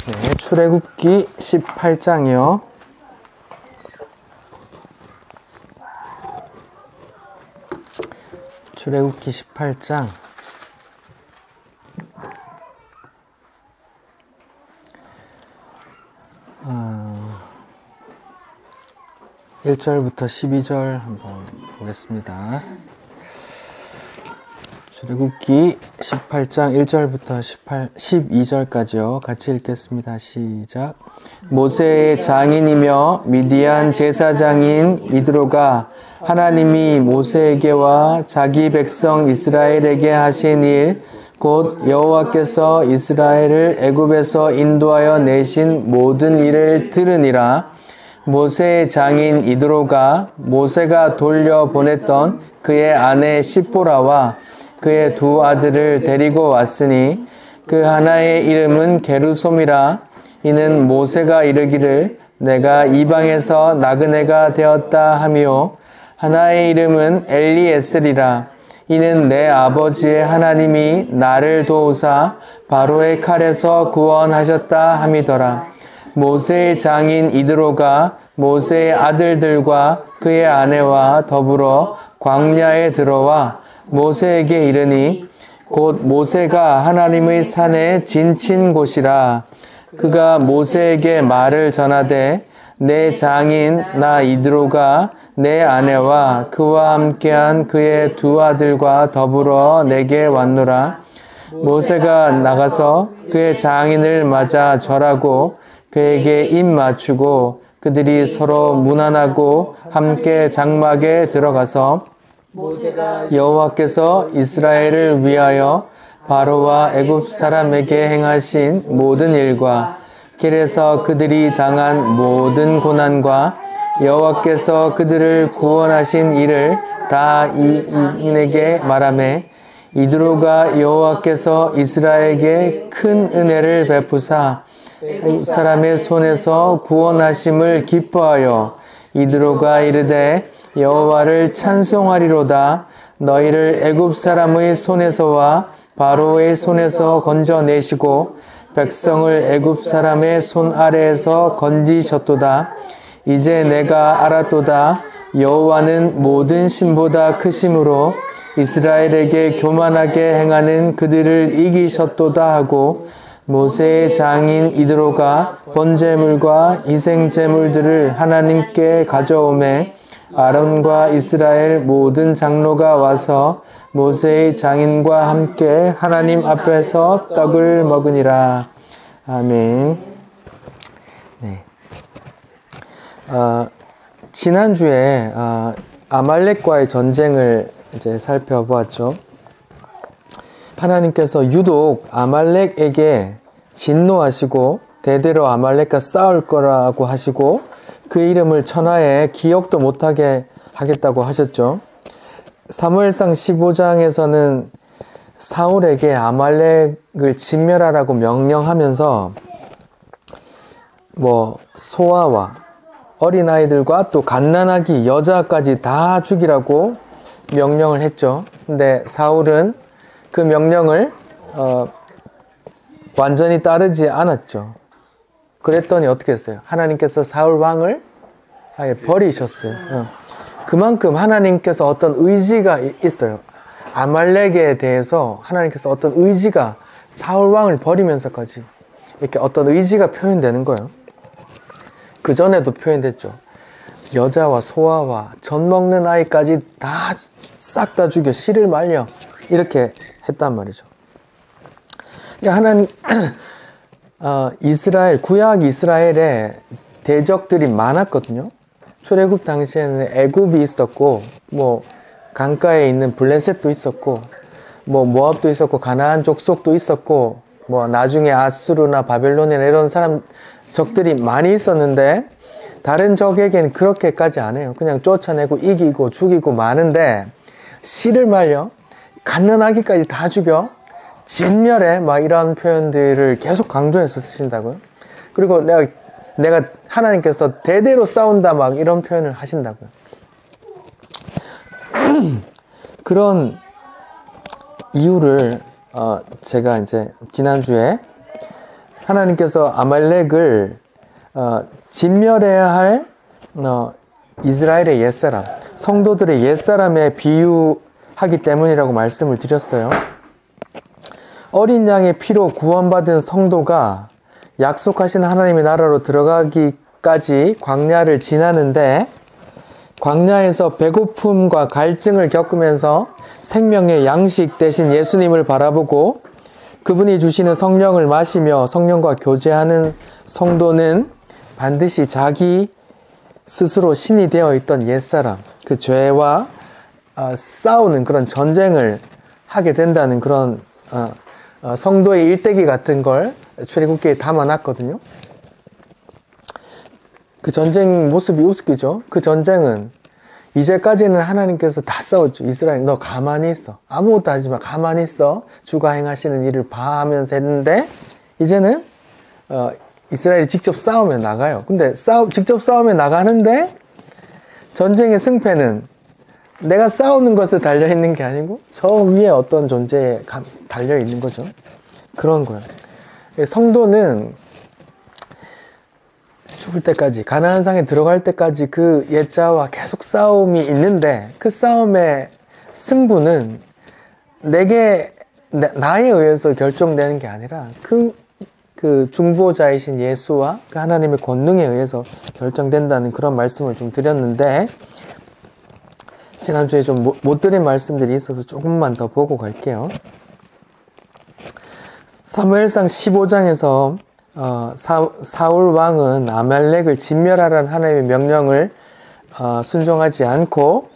네, 출애굽기 18장이요. 출애굽기 18장 1절부터 12절 한번 보겠습니다. 출애굽기 18장 1절부터 12절까지요. 같이 읽겠습니다. 시작. 모세의 장인이며 미디안 제사장인 이드로가 하나님이 모세에게와 자기 백성 이스라엘에게 하신 일, 곧 여호와께서 이스라엘을 애굽에서 인도하여 내신 모든 일을 들으니라. 모세의 장인 이드로가 모세가 돌려보냈던 그의 아내 시포라와 그의 두 아들을 데리고 왔으니 그 하나의 이름은 게르솜이라. 이는 모세가 이르기를 내가 이방에서 나그네가 되었다 하며, 하나의 이름은 엘리에셀이라. 이는 내 아버지의 하나님이 나를 도우사 바로의 칼에서 구원하셨다 함이더라. 모세의 장인 이드로가 모세의 아들들과 그의 아내와 더불어 광야에 들어와 모세에게 이르니, 곧 모세가 하나님의 산에 진친 곳이라. 그가 모세에게 말을 전하되 내 장인 나 이드로가 내 아내와 그와 함께한 그의 두 아들과 더불어 내게 왔노라. 모세가 나가서 그의 장인을 맞아 절하고 그에게 입 맞추고 그들이 서로 문안하고 함께 장막에 들어가서 여호와께서 이스라엘을 위하여 바로와 애굽 사람에게 행하신 모든 일과 길에서 그들이 당한 모든 고난과 여호와께서 그들을 구원하신 일을 다 이인에게 말하매, 이드로가 여호와께서 이스라엘에게 큰 은혜를 베푸사 애굽 사람의 손에서 구원하심을 기뻐하여 이드로가 이르되 여호와를 찬송하리로다. 너희를 애굽 사람의 손에서와 바로의 손에서 건져내시고 백성을 애굽 사람의 손 아래에서 건지셨도다. 이제 내가 알았도다. 여호와는 모든 신보다 크심으로 이스라엘에게 교만하게 행하는 그들을 이기셨도다 하고, 모세의 장인 이드로가 번제물과 희생제물들을 하나님께 가져오매 아론과 이스라엘 모든 장로가 와서 모세의 장인과 함께 하나님 앞에서 떡을 먹으니라. 아멘. 네. 지난주에 아말렉과의 전쟁을 이제 살펴보았죠. 하나님께서 유독 아말렉에게 진노하시고 대대로 아말렉과 싸울 거라고 하시고 그 이름을 천하에 기억도 못하게 하겠다고 하셨죠. 사무엘상 15장에서는 사울에게 아말렉을 진멸하라고 명령하면서 소아와 어린아이들과 또 갓난아기 여자까지 다 죽이라고 명령을 했죠. 근데 사울은 그 명령을 완전히 따르지 않았죠. 그랬더니 어떻게 했어요? 하나님께서 사울 왕을 아예 버리셨어요. 그만큼 하나님께서 어떤 의지가 있어요. 아말렉에 대해서 하나님께서 어떤 의지가 사울 왕을 버리면서까지 이렇게 어떤 의지가 표현되는 거예요. 그 전에도 표현됐죠. 여자와 소아와 젖 먹는 아이까지 다 싹 다 죽여 씨를 말려 이렇게 했단 말이죠. 하나님 이스라엘 구약 이스라엘에 대적들이 많았거든요. 출애굽 당시에는 애굽이 있었고 강가에 있는 블레셋도 있었고 모압도 있었고 가나안 족속도 있었고 나중에 아수르나 바벨론이나 이런 적들이 많이 있었는데, 다른 적에게는 그렇게까지 안 해요. 그냥 쫓아내고 이기고 죽이고 많은데 씨를 말려 갓난아기까지 다 죽여 진멸해 이런 표현들을 계속 강조해서 쓰신다고요. 그리고 내가 하나님께서 대대로 싸운다 이런 표현을 하신다고요. 그런 이유를 제가 이제 지난주에 하나님께서 아말렉을 진멸해야 할 이스라엘의 옛사람, 성도들의 옛사람에 비유하기 때문이라고 말씀을 드렸어요. 어린 양의 피로 구원받은 성도가 약속하신 하나님의 나라로 들어가기까지 광야를 지나는데, 광야에서 배고픔과 갈증을 겪으면서 생명의 양식 대신 예수님을 바라보고 그분이 주시는 성령을 마시며 성령과 교제하는 성도는 반드시 자기 스스로 신이 되어 있던 옛사람, 그 죄와 싸우는 그런 전쟁을 하게 된다는 그런 성도의 일대기 같은 걸 출애굽기에 담아놨거든요. 그 전쟁 모습이 우습기죠. 그 전쟁은 이제까지는 하나님께서 다 싸웠죠. 이스라엘 너 가만히 있어. 아무것도 하지 마. 가만히 있어. 주가 행하시는 일을 봐 하면서 했는데, 이제는 이스라엘이 직접 싸우며 나가요. 근데 직접 싸우며 나가는데 전쟁의 승패는 내가 싸우는 것에 달려있는 게 아니고 저 위에 어떤 존재에 달려있는 거죠. 그런 거예요. 성도는 죽을 때까지, 가나안 땅에 들어갈 때까지 그 옛자와 계속 싸움이 있는데, 그 싸움의 승부는 나에 의해서 결정되는 게 아니라 그 중보자이신 예수와 그 하나님의 권능에 의해서 결정된다는 그런 말씀을 좀 드렸는데, 지난주에 좀 못 드린 말씀들이 있어서 조금만 더 보고 갈게요. 사무엘상 15장에서 사울 왕은 아말렉을 진멸하라는 하나님의 명령을 순종하지 않고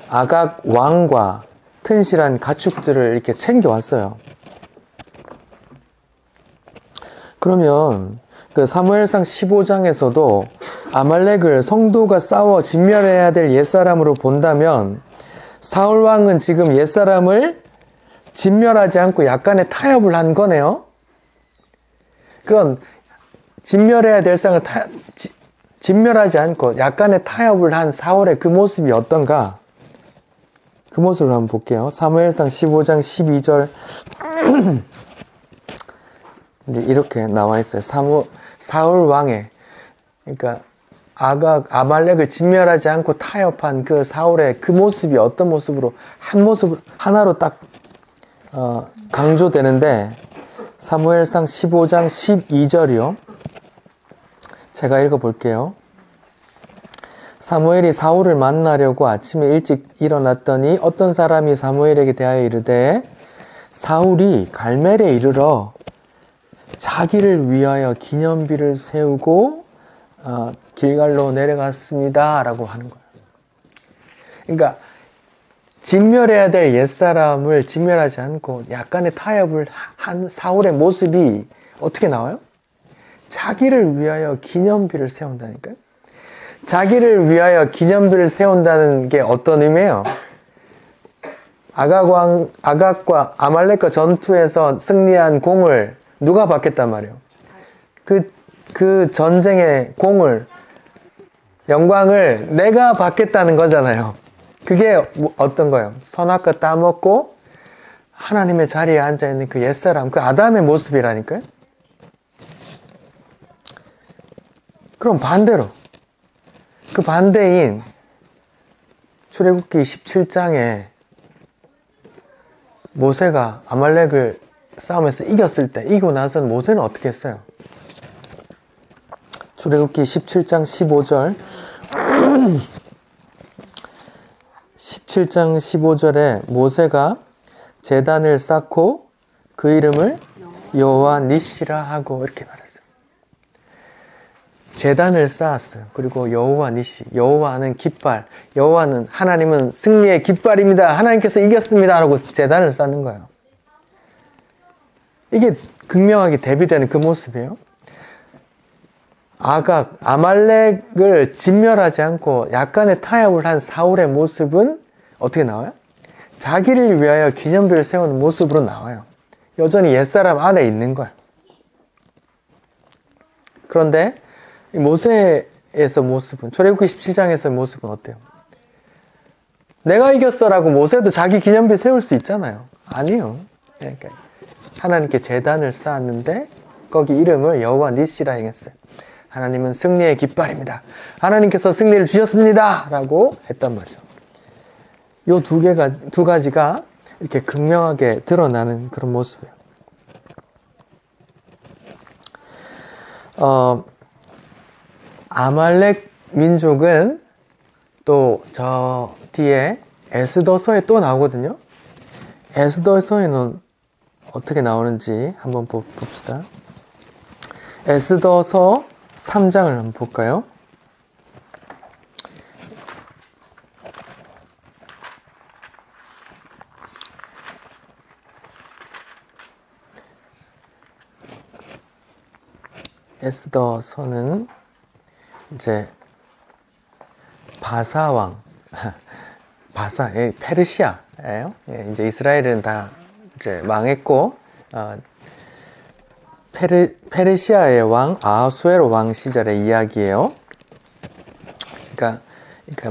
아각 왕과 튼실한 가축들을 이렇게 챙겨왔어요. 그러면 그 사무엘상 15장에서도 아말렉을 성도가 싸워 진멸해야 될 옛사람으로 본다면, 사울 왕은 지금 옛사람을 진멸하지 않고 약간의 타협을 한 거네요. 그런 진멸해야 될 사람을 진멸하지 않고 약간의 타협을 한 사울의 그 모습이 어떤가? 그 모습을 한번 볼게요. 사무엘상 15장 12절 이제 이렇게 나와 있어요. 사울 왕의, 그러니까 아말렉을 진멸하지 않고 타협한 그 사울의 그 모습이 어떤 모습으로 하나로 딱 강조되는데, 사무엘상 15장 12절이요. 제가 읽어볼게요. 사무엘이 사울을 만나려고 아침에 일찍 일어났더니 어떤 사람이 사무엘에게 대하여 이르되, 사울이 갈멜에 이르러 자기를 위하여 기념비를 세우고 길갈로 내려갔습니다 라고 하는 거예요. 그러니까 진멸해야 될 옛사람을 진멸하지 않고 약간의 타협을 한 사울의 모습이 어떻게 나와요? 자기를 위하여 기념비를 세운다니까요. 자기를 위하여 기념비를 세운다는 게 어떤 의미예요? 아각과 아말렉과 전투에서 승리한 공을 누가 받겠단 말이에요? 그 전쟁의 공을, 영광을 내가 받겠다는 거잖아요. 그게 어떤 거예요? 선악과 따먹고 하나님의 자리에 앉아있는 그 옛사람, 그 아담의 모습이라니까요. 그럼 반대로, 그 반대인 출애굽기 17장에 모세가 아말렉을 싸움에서 이기고 나서는 모세는 어떻게 했어요? 출애굽기 17장 15절 17장 15절에 모세가 제단을 쌓고 그 이름을 여호와 니시라 하고 이렇게 말했어요. 제단을 쌓았어요. 그리고 여호와 니시, 여호와는 깃발, 여호와는, 하나님은 승리의 깃발입니다. 하나님께서 이겼습니다 라고 제단을 쌓는 거예요. 이게 극명하게 대비되는 그 모습이에요. 아말렉을 진멸하지 않고 약간의 타협을 한 사울의 모습은 어떻게 나와요? 자기를 위하여 기념비를 세우는 모습으로 나와요. 여전히 옛사람 안에 있는 거예요. 그런데 모세에서 모습은, 출애굽기 17장에서의 모습은 어때요? 내가 이겼어 라고 모세도 자기 기념비 세울 수 있잖아요. 아니요. 그러니까 하나님께 제단을 쌓았는데 거기 이름을 여호와 니시라 행했어요. 하나님은 승리의 깃발입니다. 하나님께서 승리를 주셨습니다. 라고 했단 말이죠. 요 두 가지가 이렇게 극명하게 드러나는 그런 모습이에요. 아말렉 민족은 또 저 뒤에 에스더서에 또 나오거든요. 에스더서에는 어떻게 나오는지 한번 봅시다. 에스더서 3장을 한번 볼까요? 에스더서는 이제 바사왕, 페르시아예요. 이제 이스라엘은 다 이제 망했고, 페르시아의 왕 아하수에로 왕 시절의 이야기예요. 그러니까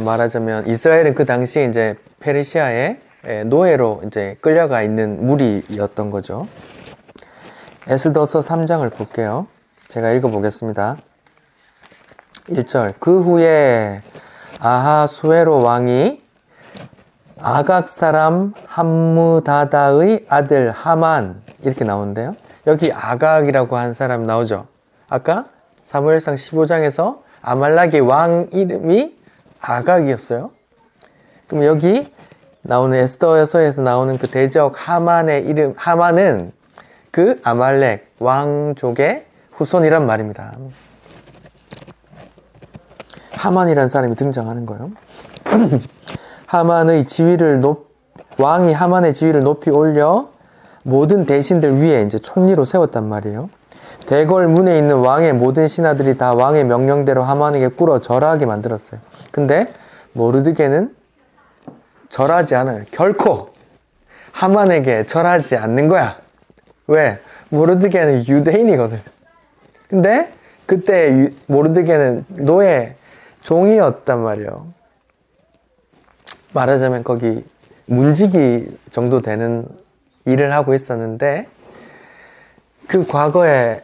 말하자면 이스라엘은 그 당시에 이제 페르시아의 노예로 이제 끌려가 있는 무리였던 거죠. 에스더서 3장을 볼게요. 제가 읽어보겠습니다. 1절. 그 후에 아하수에로 왕이 아각 사람 함무다다의 아들 하만, 이렇게 나오는데요. 여기 아각이라고 한 사람 나오죠. 아까 사무엘상 15장에서 아말렉의 왕 이름이 아각이었어요. 그럼 여기 나오는 에스더서에서 나오는 그 대적 하만의 이름, 하만은 그 아말렉 왕족의 후손이란 말입니다. 하만이라는 사람이 등장하는 거예요. 왕이 하만의 지위를 높이 올려 모든 대신들 위에 이제 총리로 세웠단 말이에요. 대궐 문에 있는 왕의 모든 신하들이 다 왕의 명령대로 하만에게 꿇어 절하게 만들었어요. 근데 모르드게는 절하지 않아요. 결코 하만에게 절하지 않는 거야. 왜? 모르드게는 유대인이거든. 근데 그때 모르드게는 노예 종이었단 말이에요. 말하자면 거기 문지기 정도 되는 일을 하고 있었는데, 그 과거에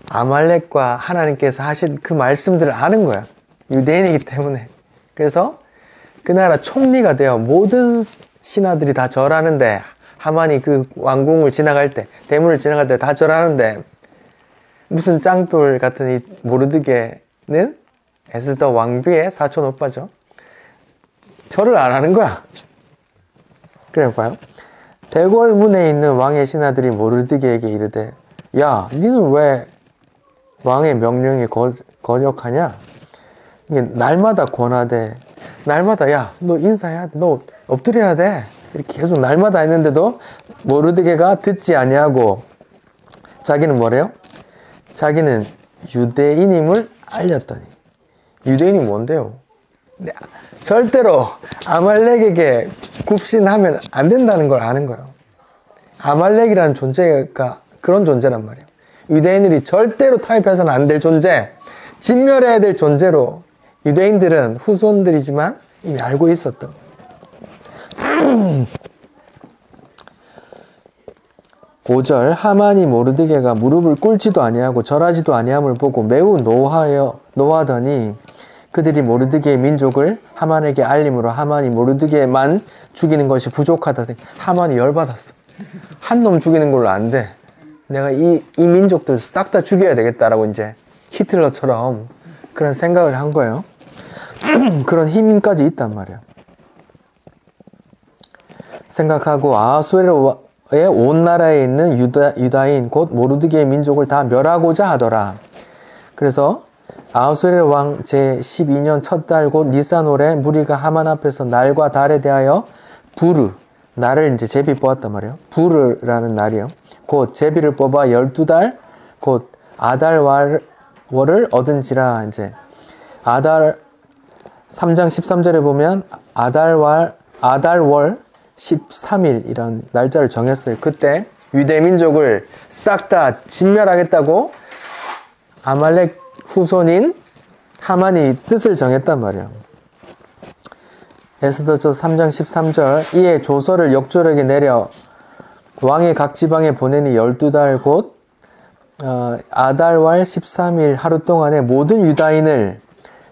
아말렉과 하나님께서 하신 그 말씀들을 아는 거야. 유대인이기 때문에. 그래서 그 나라 총리가 되어 모든 신하들이 다 절하는데, 하만이 그 왕궁을 지나갈 때, 대문을 지나갈 때 다 절하는데, 무슨 짱돌 같은 이 모르드게는 에스더 왕비의 사촌 오빠죠. 절을 안 하는 거야. 그래 봐요. 대궐 문에 있는 왕의 신하들이 모르드게에게 이르되, 야, 니는 왜 왕의 명령에 거역하냐? 이게 날마다 권하되, 날마다 야, 너 인사해야 돼, 너 엎드려야 돼, 이렇게 계속 날마다 했는데도 모르드게가 듣지 아니하고, 자기는 뭐래요? 자기는 유대인임을 알렸더니. 유대인이 뭔데요? 절대로 아말렉에게 굽신하면 안 된다는 걸 아는 거예요. 아말렉이라는 존재가 그런 존재란 말이에요. 유대인들이 절대로 타협해서는 안 될 존재, 진멸해야 될 존재로 유대인들은 후손들이지만 이미 알고 있었던. 5절. 하만이 모르드게가 무릎을 꿇지도 아니하고 절하지도 아니함을 보고 매우 노하더니 그들이 모르드게의 민족을 하만에게 알림으로 하만이 모르드게만 죽이는 것이 부족하다. 하만이 열받았어. 한 놈 죽이는 걸로 안 돼. 내가 이 민족들 싹 다 죽여야 되겠다라고 이제 히틀러처럼 그런 생각을 한 거예요. 그런 힘까지 있단 말이에요. 생각하고 아하수에로의 온 나라에 있는 유다인 곧 모르드게의 민족을 다 멸하고자 하더라. 그래서 아하수에로 왕 제12년 첫 달 곧 니산월에 무리가 하만 앞에서 날과 달에 대하여 부르, 날을 이제 제비 뽑았단 말이에요. 부르라는 날이요. 곧 제비를 뽑아 12달 곧 아달월을 얻은지라. 이제 아달 3장 13절에 보면 아달월 13일 이런 날짜를 정했어요. 그때 유대 민족을 싹 다 진멸하겠다고 아말렉 후손인 하만이 뜻을 정했단 말이에요. 에스더서 3장 13절. 이에 조서를 역졸에게 내려 왕의 각 지방에 보내니 12달 곧 아달월 13일 하루 동안에 모든 유다인을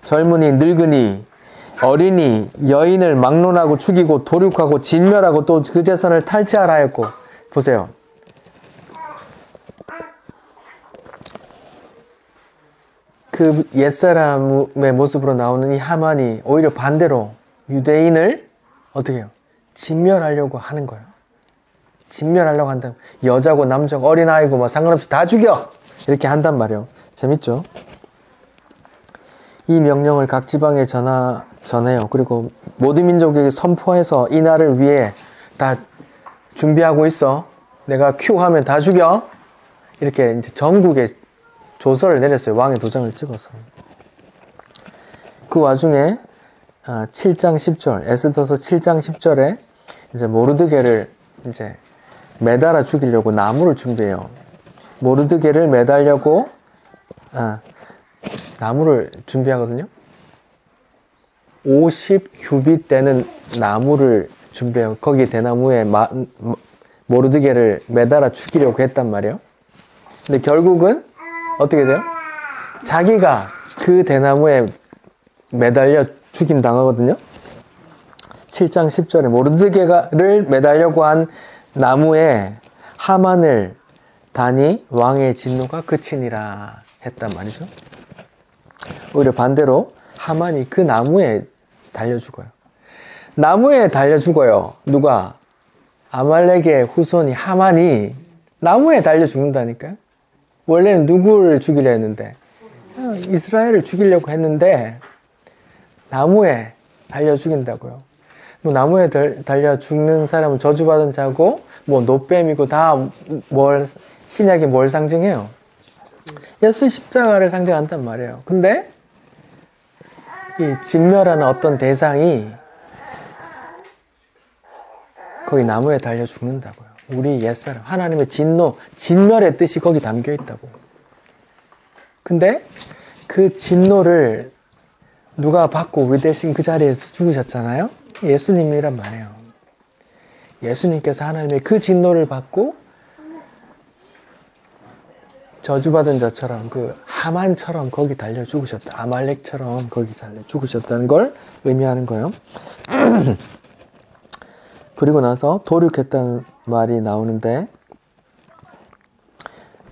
젊은이, 늙은이, 어린이, 여인을 막론하고 죽이고 도륙하고 진멸하고 또 그 재산을 탈취하라 하였고. 보세요. 그 옛사람의 모습으로 나오는 이 하만이 오히려 반대로 유대인을 어떻게 해요? 진멸하려고 하는 거예요. 진멸하려고 한다면 여자고 남자고 어린아이고 뭐 상관없이 다 죽여! 이렇게 한단 말이에요. 재밌죠? 이 명령을 각 지방에 전해요. 그리고 모든 민족에게 선포해서 이 날을 위해 다 준비하고 있어. 내가 큐 하면 다 죽여. 이렇게 이제 전국에 조서를 내렸어요. 왕의 도장을 찍어서. 그 와중에 7장 10절, 에스더서 7장 10절에 이제 모르드게를 이제 매달아 죽이려고 나무를 준비해요. 모르드게를 매달려고 나무를 준비하거든요. 50규빗 되는 나무를 준비해요. 거기 대나무에 모르드게를 매달아 죽이려고 했단 말이에요. 근데 결국은 어떻게 돼요? 자기가 그 대나무에 매달려 죽임 당하거든요. 7장 10절에 모르드게를 매달려고 한 나무에 하만을 다니 왕의 진노가 그치니라 했단 말이죠. 오히려 반대로 하만이 그 나무에 달려 죽어요. 나무에 달려 죽어요. 누가? 아말렉의 후손이 하만이 나무에 달려 죽는다니까요. 원래는 누구를 죽이려 했는데 이스라엘을 죽이려고 했는데 나무에 달려 죽인다고요. 뭐 나무에 달려 죽는 사람은 저주받은 자고 뭐 노뱀이고 다 신약이 뭘 상징해요? 예수 십자가를 상징한단 말이에요. 근데 이 진멸하는 어떤 대상이 거기 나무에 달려 죽는다고요. 우리 옛사람, 하나님의 진노, 진멸의 뜻이 거기 담겨 있다고. 근데 그 진노를 누가 받고 우리 대신 그 자리에서 죽으셨잖아요? 예수님이란 말이에요. 예수님께서 하나님의 그 진노를 받고 저주받은 자처럼 그 하만처럼 거기 달려 죽으셨다. 아말렉처럼 거기 달려 죽으셨다는 걸 의미하는 거예요. 그리고 나서 도륙했다는 말이 나오는데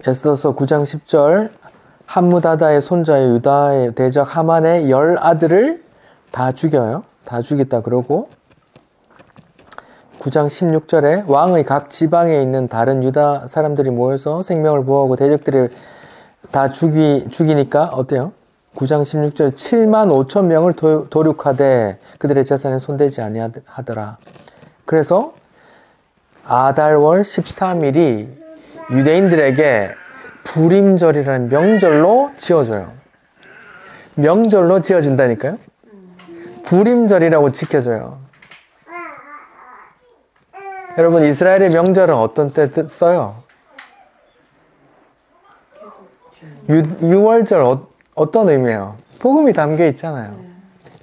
에스더서 9장 10절 함무다다의 손자의 유다의 대적 하만의 10 아들을 다 죽여요. 다 죽였다 그러고 9장 16절에 왕의 각 지방에 있는 다른 유다 사람들이 모여서 생명을 보호하고 대적들을 다 죽이니까 어때요? 9장 16절에 7만 5천 명을 도륙하되 그들의 재산에 손대지 아니하더라. 그래서 아달월 13일이 유대인들에게 부림절이라는 명절로 지어져요. 명절로 지어진다니까요. 부림절이라고 지켜져요. 여러분 이스라엘의 명절은 어떤 때 써요? 6월절 어떤 의미예요? 복음이 담겨 있잖아요.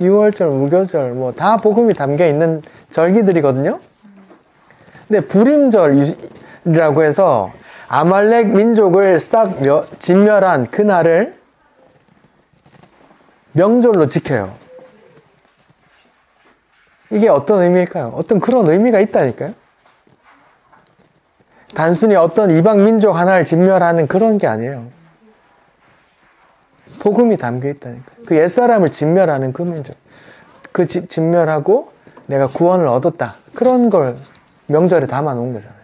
6월절, 무교절 뭐 다 복음이 담겨 있는 절기들이거든요. 근데 부림절이라고 해서 아말렉 민족을 싹 진멸한 그날을 명절로 지켜요. 이게 어떤 의미일까요? 어떤 그런 의미가 있다니까요. 단순히 어떤 이방 민족 하나를 진멸하는 그런 게 아니에요. 복음이 담겨 있다니까요. 그 옛사람을 진멸하는 그 민족. 그 진멸하고 내가 구원을 얻었다. 그런 걸 명절에 담아 놓은 거잖아요.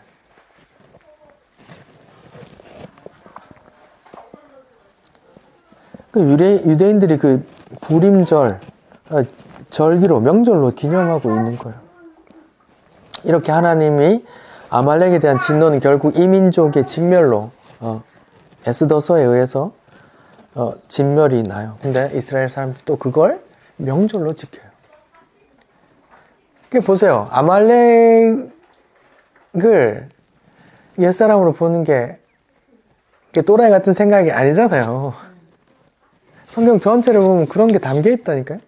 유대인들이 그 부림절, 절기로, 명절로 기념하고 있는 거예요. 이렇게 하나님이 아말렉에 대한 진노는 결국 이 민족의 진멸로, 에스더서에 의해서 진멸이 나요. 근데 이스라엘 사람들이 또 그걸 명절로 지켜요. 보세요. 아말렉을 옛사람으로 보는 게 또라이 같은 생각이 아니잖아요. 성경 전체를 보면 그런 게 담겨 있다니까요.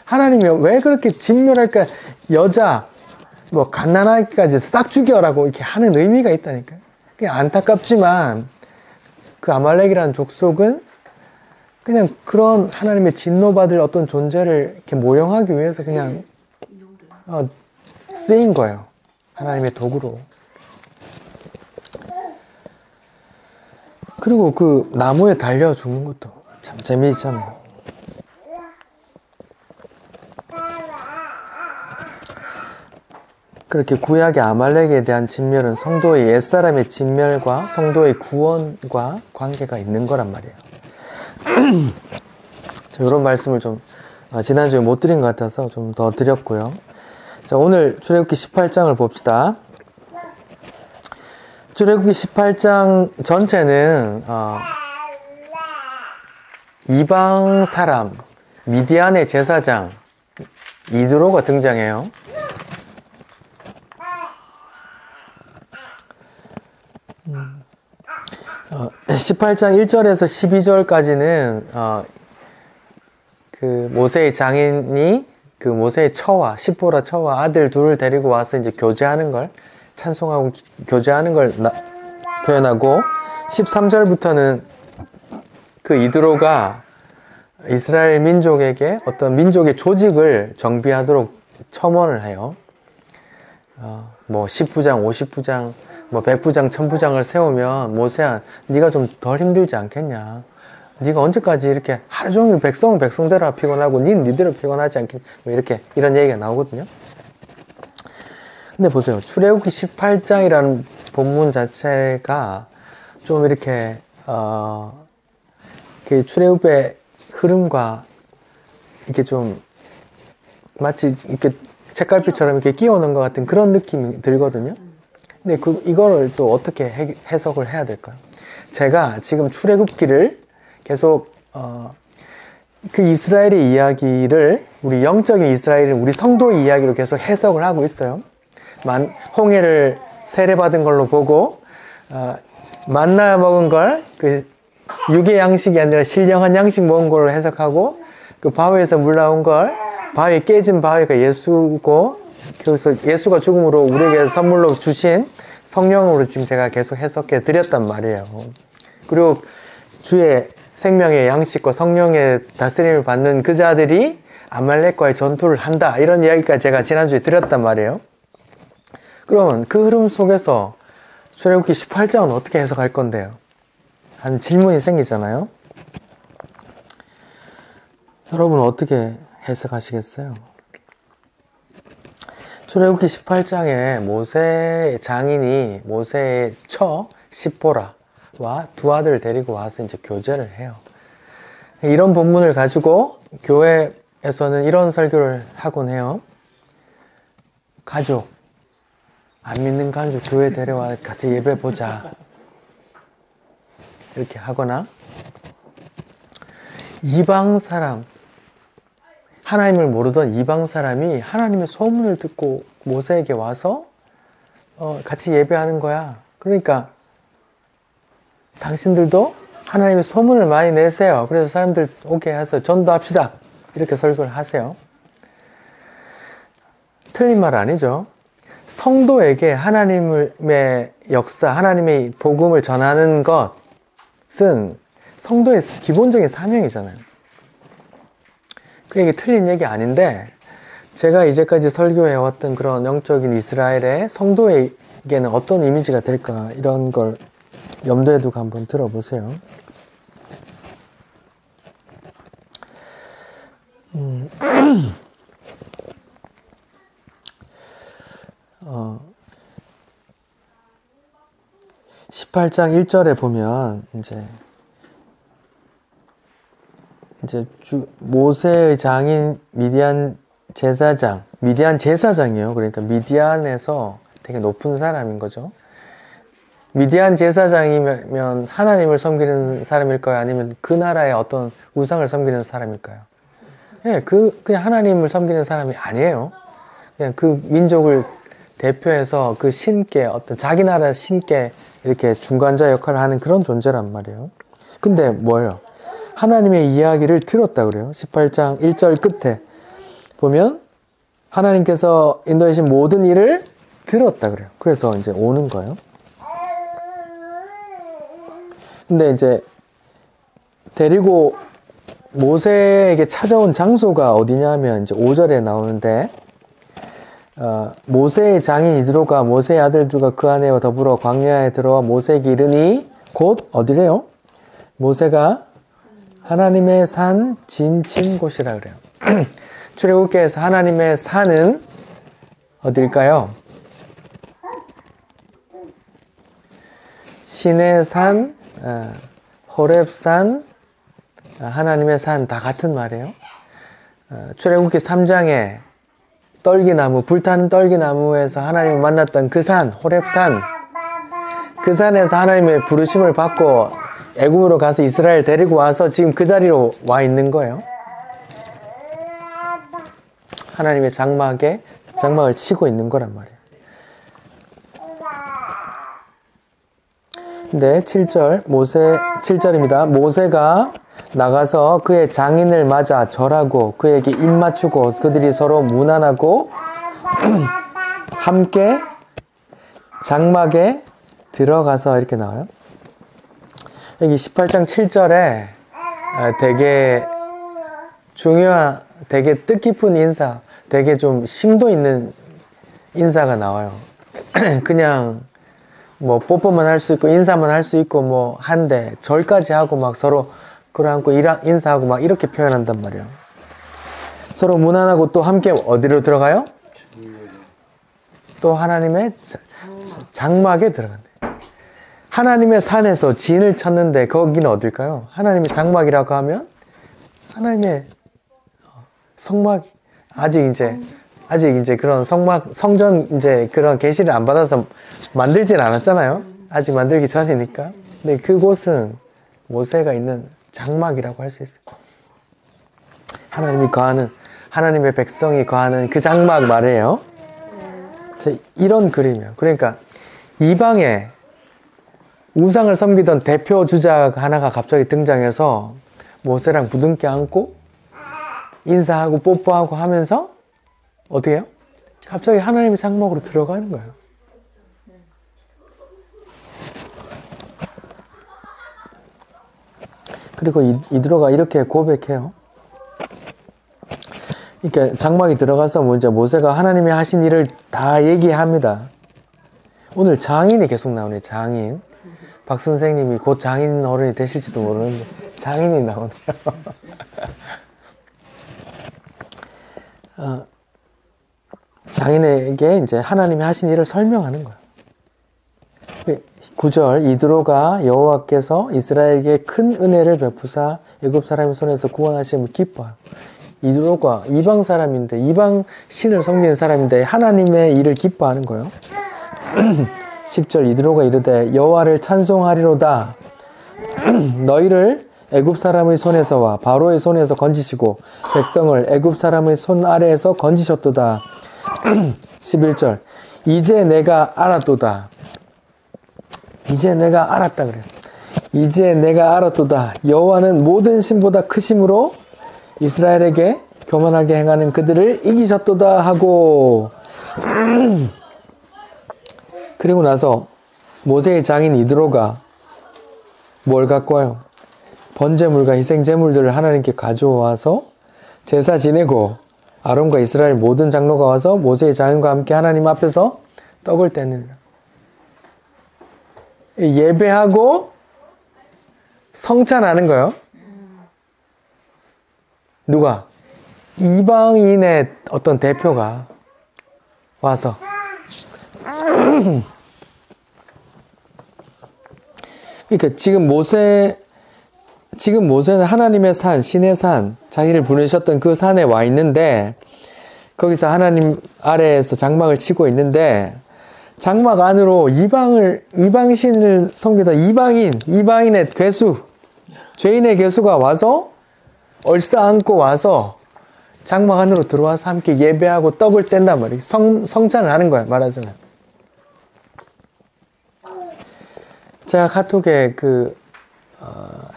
하나님이 왜 그렇게 진멸할까? 여자, 뭐 갓난아기까지 싹 죽여라고 이렇게 하는 의미가 있다니까요. 그게 안타깝지만 그 아말렉이라는 족속은 그냥 그런 하나님의 진노받을 어떤 존재를 이렇게 모형하기 위해서 그냥 쓰인 거예요. 하나님의 도구로. 그리고 그 나무에 달려 죽는 것도 참 재미있잖아요. 그렇게 구약의 아말렉에 대한 진멸은 성도의 옛사람의 진멸과 성도의 구원과 관계가 있는 거란 말이에요. 자, 이런 말씀을 좀 지난주에 못 드린 것 같아서 좀 더 드렸고요. 자, 오늘 출애굽기 18장을 봅시다. 출애굽기 18장 전체는 이방 사람 미디안의 제사장 이드로가 등장해요. 18장 1절에서 12절까지는 그 모세의 장인이 그 모세의 처와 시보라 처와 아들 둘을 데리고 와서 이제 교제하는 걸 찬송하고 교제하는 걸 표현하고 13절부터는 그 이드로가 이스라엘 민족에게 어떤 민족의 조직을 정비하도록 첨언을 해요. 뭐 10부장, 50부장, 뭐 100부장, 1000부장을 세우면 모세야 네가 좀 덜 힘들지 않겠냐. 네가 언제까지 이렇게 하루 종일 백성은 백성대로 피곤하고 니는 니대로 피곤하지 않겠냐. 뭐 이렇게 이런 얘기가 나오거든요. 근데 보세요. 출애굽기 18장이라는 본문 자체가 좀 이렇게 그 출애굽의 흐름과 이렇게 좀 마치 이렇게 책갈피처럼 이렇게 끼워놓은 것 같은 그런 느낌이 들거든요. 근데 이거를 또 어떻게 해석을 해야 될까요? 제가 지금 출애굽기를 계속 그 이스라엘의 이야기를 우리 영적인 이스라엘은 우리 성도의 이야기로 계속 해석을 하고 있어요. 홍해를 세례받은 걸로 보고 만나 먹은 걸 그 육의 양식이 아니라 신령한 양식 먹은 걸로 해석하고 그 바위에서 물 나온 걸 바위 깨진 바위가 예수고 그래서 예수가 죽음으로 우리에게 선물로 주신 성령으로 지금 제가 계속 해석해 드렸단 말이에요. 그리고 주의 생명의 양식과 성령의 다스림을 받는 그 자들이 아말렉과의 전투를 한다. 이런 이야기까지 제가 지난주에 드렸단 말이에요. 그러면 그 흐름 속에서 출애굽기 18장은 어떻게 해석할 건데요? 하는 질문이 생기잖아요. 여러분은 어떻게 해석하시겠어요? 출애굽기 18장에 모세의 장인이 모세의 처 시보라와 두 아들을 데리고 와서 이제 교제를 해요. 이런 본문을 가지고 교회에서는 이런 설교를 하곤 해요. 가족, 안 믿는 가족 교회 데려와 같이 예배 보자. 이렇게 하거나 이방 사람, 하나님을 모르던 이방 사람이 하나님의 소문을 듣고 모세에게 와서 같이 예배하는 거야. 그러니까 당신들도 하나님의 소문을 많이 내세요. 그래서 사람들 오게 해서 전도합시다. 이렇게 설교를 하세요. 틀린 말 아니죠. 성도에게 하나님의 역사, 하나님의 복음을 전하는 것은 성도의 기본적인 사명이잖아요. 그 얘기 틀린 얘기 아닌데 제가 이제까지 설교해왔던 그런 영적인 이스라엘의 성도에게는 어떤 이미지가 될까 이런 걸 염두에 두고 한번 들어보세요. 18장 1절에 보면 이제 모세의 장인 미디안 제사장이에요. 그러니까 미디안에서 되게 높은 사람인 거죠. 미디안 제사장이면 하나님을 섬기는 사람일까요? 아니면 그 나라의 어떤 우상을 섬기는 사람일까요? 예, 그냥 하나님을 섬기는 사람이 아니에요. 그냥 그 민족을 대표해서 그 신께 어떤 자기 나라 신께 이렇게 중간자 역할을 하는 그런 존재란 말이에요. 근데 뭐예요? 하나님의 이야기를 들었다 그래요. 18장 1절 끝에 보면 하나님께서 인도하신 모든 일을 들었다 그래요. 그래서 이제 오는 거예요. 근데 이제 데리고 모세에게 찾아온 장소가 어디냐면 이제 5절에 나오는데 모세의 장인 이드로가 모세의 아들들과 그 아내와 더불어 광야에 들어와 모세에게 이르니 곧 어디래요? 모세가 하나님의 산 진친 곳이라 그래요. 출애굽기에서 하나님의 산은 어딜까요? 신의 산, 호렙산, 하나님의 산 다 같은 말이에요. 출애굽기 3장에 떨기나무, 불타는 떨기나무에서 하나님을 만났던 그 산, 호렙산, 그 산에서 하나님의 부르심을 받고 애굽으로 가서 이스라엘 데리고 와서 지금 그 자리로 와 있는 거예요. 하나님의 장막을 치고 있는 거란 말이에요. 근데 7절입니다. 모세가 나가서 그의 장인을 맞아 절하고 그에게 입 맞추고 그들이 서로 문안하고 함께 장막에 들어가서 이렇게 나와요. 여기 18장 7절에 되게 중요한, 되게 뜻깊은 인사, 되게 좀 심도 있는 인사가 나와요. 그냥 뭐 뽀뽀만 할 수 있고 인사만 할 수 있고 뭐 한데 절까지 하고 막 서로 끌어안고 인사하고 막 이렇게 표현한단 말이에요. 서로 문안하고 또 함께 어디로 들어가요? 또 하나님의 장막에 들어간대. 하나님의 산에서 진을 쳤는데 거기는 어딜까요? 하나님의 장막이라고 하면 하나님의 성막, 아직 이제 그런 성전 이제 그런 계시를 안 받아서 만들진 않았잖아요. 아직 만들기 전이니까. 근데 그곳은 모세가 있는 장막이라고 할 수 있어요. 하나님의 백성이 거하는 그 장막 말이에요. 이런 그림이에요. 그러니까 이방에 우상을 섬기던 대표 주자가 하나가 갑자기 등장해서 모세랑 부둥켜 안고 인사하고 뽀뽀하고 하면서 어떻게 해요? 갑자기 하나님의 장막으로 들어가는 거예요. 그리고 이드로가 이렇게 고백해요. 그러니까 장막에 들어가서 먼저 모세가 하나님이 하신 일을 다 얘기합니다. 오늘 장인이 계속 나오네요. 장인. 박 선생님이 곧 장인 어른이 되실지도 모르는데 장인이 나오네요. 장인에게 이제 하나님이 하신 일을 설명하는 거예요. 9절 이드로가 여호와께서 이스라엘에게 큰 은혜를 베푸사 애굽 사람의 손에서 구원하심을 기뻐해요. 이드로가 이방 사람인데 이방 신을 섬기는 사람인데 하나님의 일을 기뻐하는 거예요. 10절 이드로가 이르되 여호와를 찬송하리로다. 너희를 애굽 사람의 손에서와 바로의 손에서 건지시고 백성을 애굽 사람의 손 아래에서 건지셨도다. 11절 이제 내가 알았도다. 이제 내가 알았다 그래요. 이제 내가 알았도다. 여호와는 모든 신보다 크심으로 이스라엘에게 교만하게 행하는 그들을 이기셨도다 하고 그리고 나서 모세의 장인 이드로가 뭘 갖고 와요? 번제물과 희생제물들을 하나님께 가져와서 제사 지내고 아론과 이스라엘 모든 장로가 와서 모세의 장인과 함께 하나님 앞에서 떡을 떼는다. 예배하고 성찬하는 거예요. 누가? 이방인의 어떤 대표가 와서 그러니까 지금 모세는 하나님의 산, 신의 산, 자기를 부르셨던 그 산에 와 있는데 거기서 하나님 아래에서 장막을 치고 있는데 장막 안으로 이방신을 섬기던 이방인의 괴수, 죄인의 괴수가 와서 얼싸안고 와서 장막 안으로 들어와서 함께 예배하고 떡을 뗀단 말이에요. 성찬을 하는 거야, 말하자면. 제가 카톡에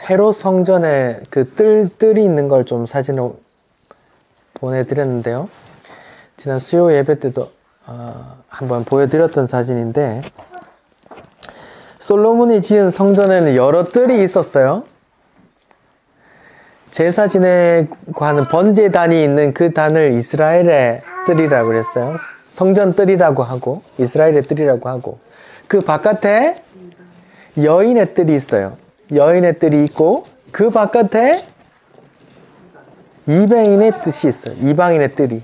헤롯 성전에 뜰이 있는 걸 좀 사진으로 보내드렸는데요. 지난 수요 예배 때도 한번 보여드렸던 사진인데 솔로몬이 지은 성전에는 여러 뜰이 있었어요. 제사 지내고 하는 번제단이 있는 그 단을 이스라엘의 뜰이라고 그랬어요. 성전 뜰이라고 하고 이스라엘의 뜰이라고 하고, 그 바깥에 여인의 뜰이 있어요. 여인의 뜰이 있고 그 바깥에 이방인의 뜻이 있어요. 이방인의 뜰이.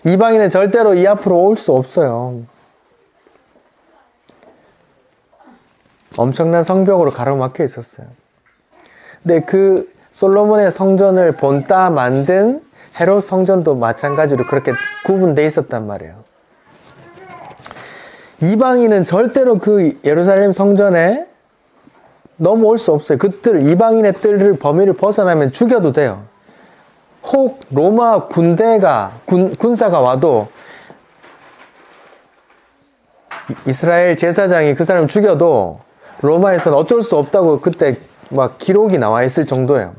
이방인은 절대로 이 앞으로 올 수 없어요. 엄청난 성벽으로 가로막혀 있었어요. 근데 그 솔로몬의 성전을 본따 만든 헤롯 성전도 마찬가지로 그렇게 구분되어 있었단 말이에요. 이방인은 절대로 그 예루살렘 성전에 넘어올 수 없어요. 그 뜰, 이방인의 뜰을 범위를 벗어나면 죽여도 돼요. 혹 로마 군사가 와도 이스라엘 제사장이 그 사람을 죽여도 로마에서는 어쩔 수 없다고 그때 막 기록이 나와 있을 정도예요.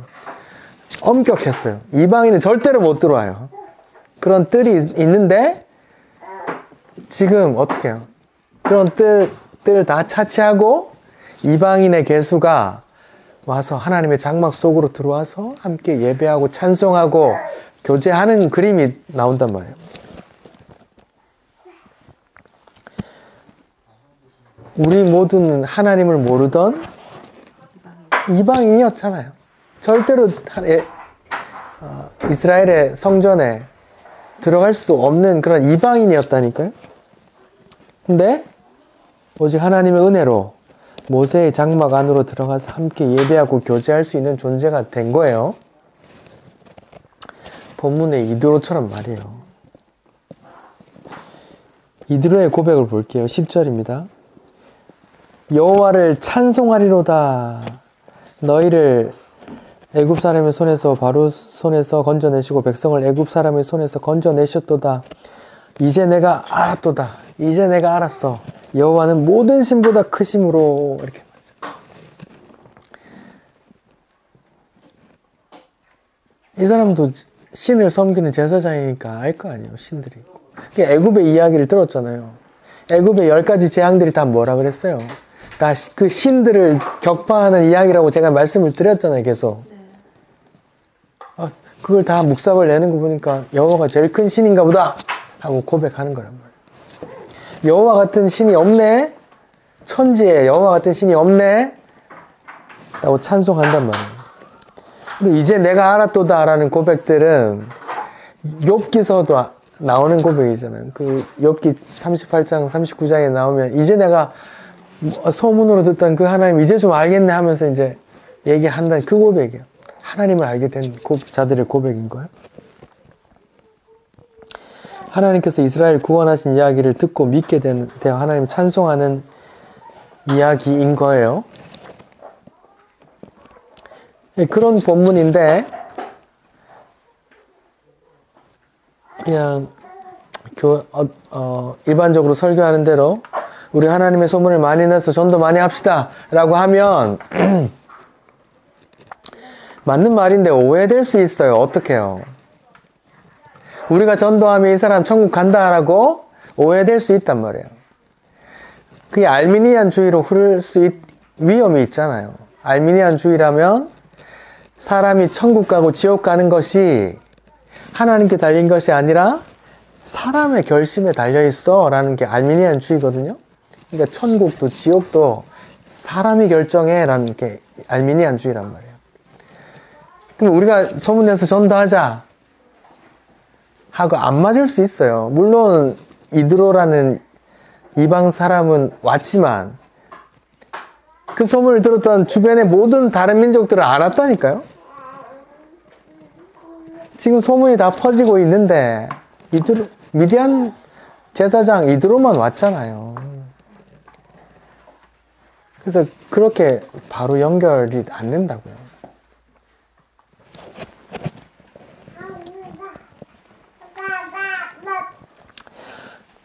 엄격했어요. 이방인은 절대로 못 들어와요. 그런 뜰이 있는데 지금 어떻게 해요? 그런 뜰 다 차치하고 이방인의 괴수가 와서 하나님의 장막 속으로 들어와서 함께 예배하고 찬송하고 교제하는 그림이 나온단 말이에요. 우리 모두는 하나님을 모르던 이방인이었잖아요. 절대로 이스라엘의 성전에 들어갈 수 없는 그런 이방인이었다니까요. 근데 오직 하나님의 은혜로 모세의 장막 안으로 들어가서 함께 예배하고 교제할 수 있는 존재가 된 거예요. 본문의 이드로처럼 말이에요. 이드로의 고백을 볼게요. 10절입니다. 여호와를 찬송하리로다. 너희를 애굽 사람의 손에서 바로 손에서 건져내시고 백성을 애굽 사람의 손에서 건져내셨도다. 이제 내가 알았도다. 이제 내가 알았어. 여호와는 모든 신보다 크심으로. 이렇게 말하죠. 이 사람도 신을 섬기는 제사장이니까 알 거 아니에요. 신들이 있고. 애굽의 이야기를 들었잖아요. 애굽의 10가지 재앙들이 다 뭐라 그랬어요? 다 그 신들을 격파하는 이야기라고 제가 말씀을 드렸잖아요. 계속. 그걸 다 묵삽을 내는 거 보니까 여호와가 제일 큰 신인가 보다 하고 고백하는 거란 말이에요. 여호와 같은 신이 없네? 천지에 여호와 같은 신이 없네? 라고 찬송한단 말이에요. 그리고 이제 내가 알았도다 라는 고백들은 욥기서도 나오는 고백이잖아요. 그 욥기 38장 39장에 나오면 이제 내가 소문으로 듣던 그 하나님 이제 좀 알겠네 하면서 이제 얘기한다는 그 고백이에요. 하나님을 알게 된 자들의 고백인 거예요. 하나님께서 이스라엘 구원하신 이야기를 듣고 믿게 되어 하나님 찬송하는 이야기인 거예요. 그런 본문인데 그냥 일반적으로 설교하는 대로 우리 하나님의 소문을 많이 내서 전도 많이 합시다 라고 하면 맞는 말인데 오해될 수 있어요. 어떻게 해요? 우리가 전도하면 이 사람 천국 간다라고 오해될 수 있단 말이에요. 그게 알미니안주의로 흐를 위험이 있잖아요. 알미니안주의라면 사람이 천국 가고 지옥 가는 것이 하나님께 달린 것이 아니라 사람의 결심에 달려있어 라는 게 알미니안주의거든요. 그러니까 천국도 지옥도 사람이 결정해 라는 게 알미니안주의란 말이에요. 그럼 우리가 소문내서 전도하자 하고 안 맞을 수 있어요. 물론 이드로라는 이방 사람은 왔지만 그 소문을 들었던 주변의 모든 다른 민족들은 알았다니까요. 지금 소문이 다 퍼지고 있는데 미디안 제사장 이드로만 왔잖아요. 그래서 그렇게 바로 연결이 안 된다고요.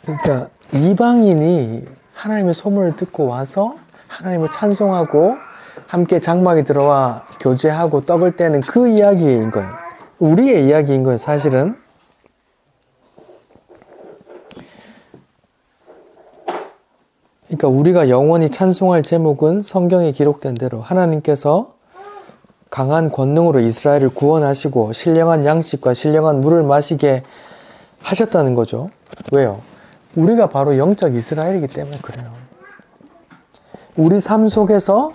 그러니까 이방인이 하나님의 소문을 듣고 와서 하나님을 찬송하고 함께 장막에 들어와 교제하고 떡을 떼는 그 이야기인 거예요. 우리의 이야기인 거예요, 사실은. 그러니까 우리가 영원히 찬송할 제목은 성경에 기록된 대로 하나님께서 강한 권능으로 이스라엘을 구원하시고 신령한 양식과 신령한 물을 마시게 하셨다는 거죠. 왜요? 우리가 바로 영적 이스라엘이기 때문에 그래요. 우리 삶 속에서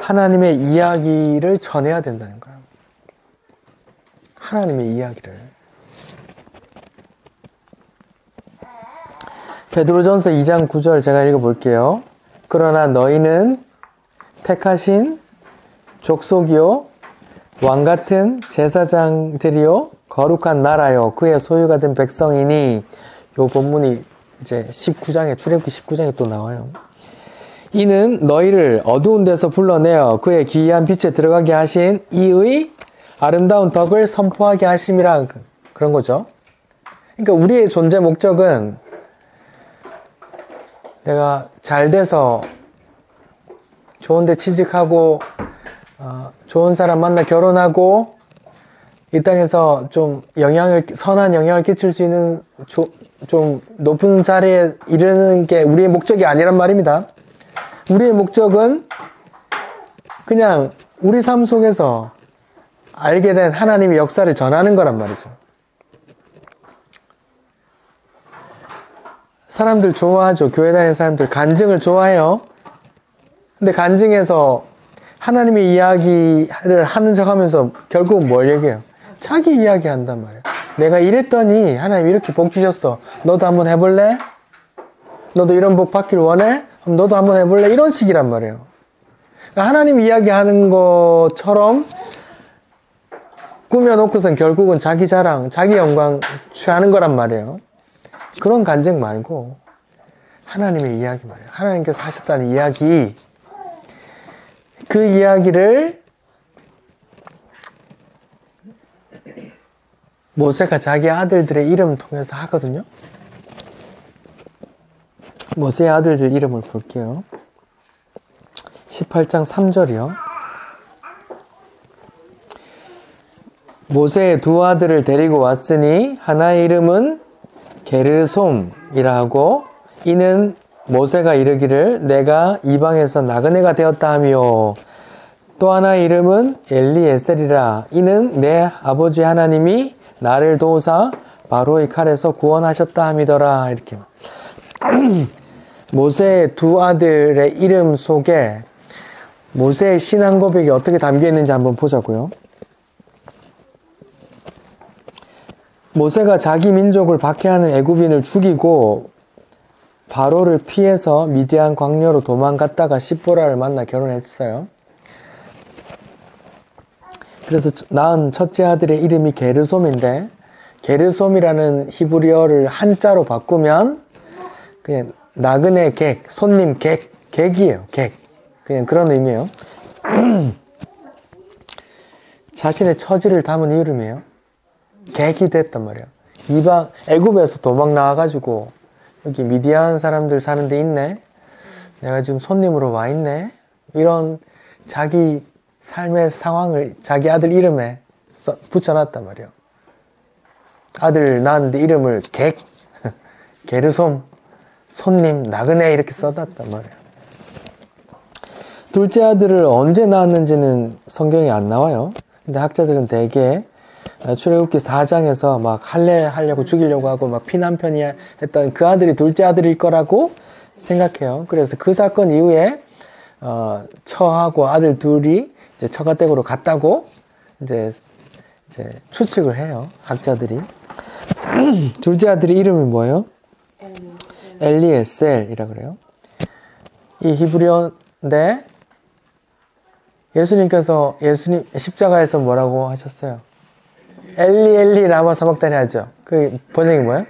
하나님의 이야기를 전해야 된다는 거예요. 하나님의 이야기를. 베드로전서 2장 9절 제가 읽어볼게요. 그러나 너희는 택하신 족속이요 왕같은 제사장들이요 거룩한 나라요 그의 소유가 된 백성이니, 요 본문이 이제 19장에 출애굽기 19장에 또 나와요. 이는 너희를 어두운 데서 불러내어 그의 기이한 빛에 들어가게 하신 이의 아름다운 덕을 선포하게 하심이라, 그런 거죠. 그러니까 우리의 존재 목적은 내가 잘 돼서 좋은 데 취직하고 좋은 사람 만나 결혼하고 이 땅에서 좀 선한 영향을 끼칠 수 있는 좀 높은 자리에 이르는 게 우리의 목적이 아니란 말입니다. 우리의 목적은 그냥 우리 삶 속에서 알게 된 하나님의 역사를 전하는 거란 말이죠. 사람들 좋아하죠. 교회 다니는 사람들 간증을 좋아해요. 근데 간증에서 하나님의 이야기를 하는 척 하면서 결국은 뭘 얘기해요? 자기 이야기 한단 말이에요. 내가 이랬더니 하나님 이렇게 복 주셨어. 너도 한번 해볼래? 너도 이런 복 받기를 원해? 그럼 너도 한번 해볼래? 이런 식이란 말이에요. 그러니까 하나님 이야기하는 것처럼 꾸며놓고선 결국은 자기 자랑, 자기 영광 취하는 거란 말이에요. 그런 간증 말고 하나님의 이야기 말이에요. 하나님께서 하셨다는 이야기, 그 이야기를 모세가 자기 아들들의 이름을 통해서 하거든요. 모세의 아들들 이름을 볼게요. 18장 3절이요. 모세의 두 아들을 데리고 왔으니 하나의 이름은 게르솜이라 하고, 이는 모세가 이르기를 내가 이방에서 나그네가 되었다 하며, 또 하나의 이름은 엘리에셀이라, 이는 내 아버지 하나님이 나를 도우사 바로의 칼에서 구원하셨다 함이더라. 이렇게 모세의 두 아들의 이름 속에 모세의 신앙 고백이 어떻게 담겨 있는지 한번 보자고요. 모세가 자기 민족을 박해하는 애굽인을 죽이고 바로를 피해서 미디안 광야로 도망갔다가 십보라를 만나 결혼했어요. 그래서 낳은 첫째 아들의 이름이 게르솜인데, 게르솜이라는 히브리어를 한자로 바꾸면 그냥 나그네 객, 손님 객이에요. 객. 그냥 그런 의미예요. 자신의 처지를 담은 이름이에요. 객이 됐단 말이에요. 애굽에서 도망 나와가지고 여기 미디안 사람들 사는 데 있네. 내가 지금 손님으로 와 있네. 이런 자기 삶의 상황을 자기 아들 이름에 붙여놨단 말이에요. 아들 낳았는데 이름을 게르솜, 손님, 나그네 이렇게 써놨단 말이에요. 둘째 아들을 언제 낳았는지는 성경에 안 나와요. 근데 학자들은 대개 출애굽기 4장에서 막 할례하려고 죽이려고 하고 막 피난편이 했던 그 아들이 둘째 아들일 거라고 생각해요. 그래서 그 사건 이후에 처하고 아들 둘이 이제 처가댁으로 갔다고 이제 추측을 해요. 학자들이. 둘째 아들의 이름이 뭐예요? 엘리에셀이라 그래요. 이 히브리어인데 예수님 십자가에서 뭐라고 하셨어요? 엘리 라마 사박다니 하죠. 그 번역이 뭐예요?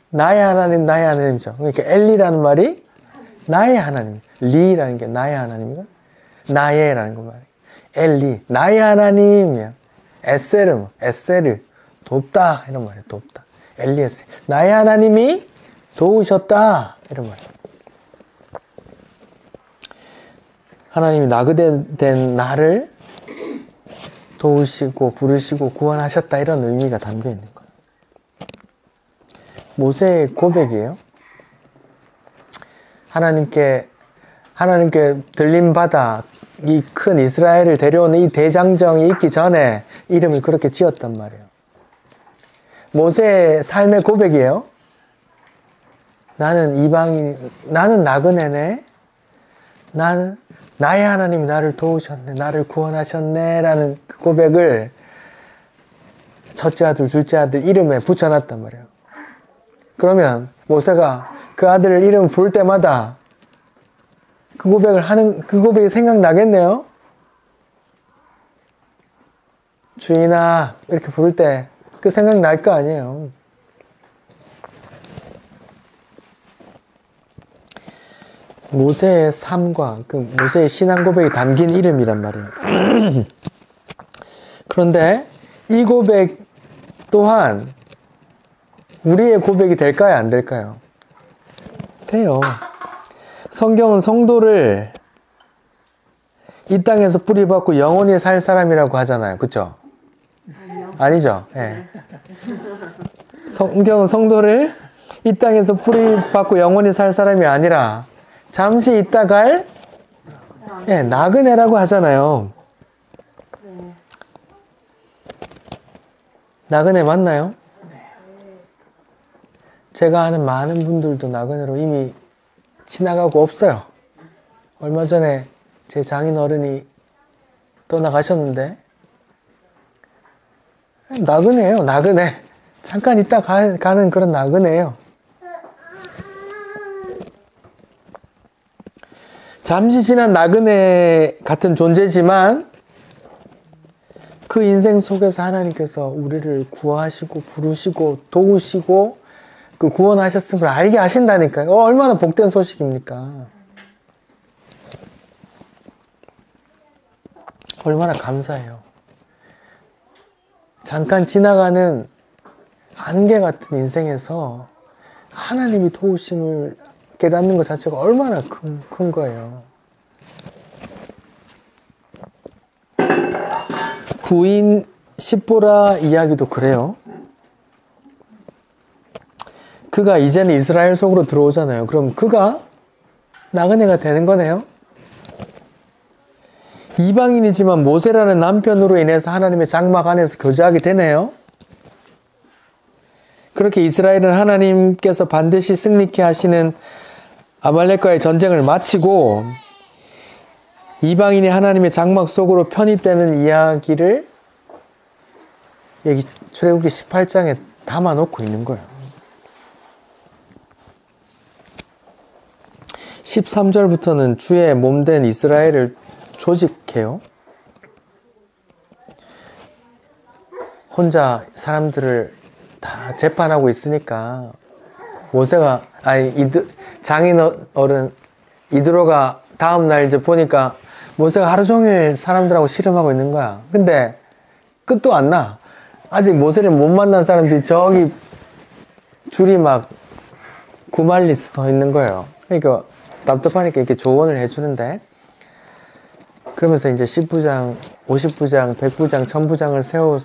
나의 하나님, 나의 하나님이죠. 그러니까 엘리라는 말이 나의 하나님, 리라는 게 나의 하나님이고 나의라는 거 말이에요. 엘리, 나의 하나님이야. 에셀을 돕다 이런 말이에요. 돕다. 엘리에셀, 나의 하나님이 도우셨다 이런 말이에요. 하나님이 나그네 된 나를 도우시고 부르시고 구원하셨다 이런 의미가 담겨 있는 거예요. 모세의 고백이에요. 하나님께 들림받아 이 큰 이스라엘을 데려오는 이 대장정이 있기 전에 이름을 그렇게 지었단 말이에요. 모세의 삶의 고백이에요. 나는 나는 나그네네. 나의 하나님이 나를 도우셨네. 나를 구원하셨네. 라는 그 고백을 첫째 아들, 둘째 아들 이름에 붙여놨단 말이에요. 그러면 모세가 그 아들을 이름 부를 때마다 그 고백이 생각나겠네요? 주인아, 이렇게 부를 때 그 생각날 거 아니에요. 모세의 삶과 그 모세의 신앙 고백이 담긴 이름이란 말이에요. 그런데 이 고백 또한 우리의 고백이 될까요? 안 될까요? 돼요. 성경은 성도를 이 땅에서 뿌리박고 영원히 살 사람이라고 하잖아요. 그쵸? 아니죠? 네. 성경은 성도를 이 땅에서 뿌리박고 영원히 살 사람이 아니라 잠시 있다 갈 나그네라고 하잖아요. 나그네 맞나요? 제가 아는 많은 분들도 나그네로 이미 지나가고 없어요. 얼마 전에 제 장인 어른이 떠나가셨는데 나그네예요. 나그네. 잠깐 있다 가는 그런 나그네예요. 잠시 지난 나그네 같은 존재지만 그 인생 속에서 하나님께서 우리를 구하시고 부르시고 도우시고 그 구원하셨음을 알게 하신다니까요. 얼마나 복된 소식입니까? 얼마나 감사해요. 잠깐 지나가는 안개 같은 인생에서 하나님이 도우심을 깨닫는 것 자체가 얼마나 큰 거예요. 부인 십보라 이야기도 그래요. 그가 이제는 이스라엘 속으로 들어오잖아요. 그럼 그가 나그네가 되는 거네요. 이방인이지만 모세라는 남편으로 인해서 하나님의 장막 안에서 교제하게 되네요. 그렇게 이스라엘은 하나님께서 반드시 승리케 하시는 아말렉과의 전쟁을 마치고 이방인이 하나님의 장막 속으로 편입되는 이야기를 여기 출애굽기 18장에 담아놓고 있는 거예요. 13절부터는 주의 몸된 이스라엘을 조직해요. 혼자 사람들을 다 재판하고 있으니까 모세가 장인 어른 이드로가 다음날 이제 보니까 모세가 하루 종일 사람들하고 씨름하고 있는 거야. 근데 끝도 안 나. 아직 모세를 못 만난 사람들이 저기 줄이 막 9만리 서 있는 거예요. 그러니까 답답하니까 이렇게 조언을 해주는데, 그러면서 이제 10부장, 50부장, 100부장, 1000부장을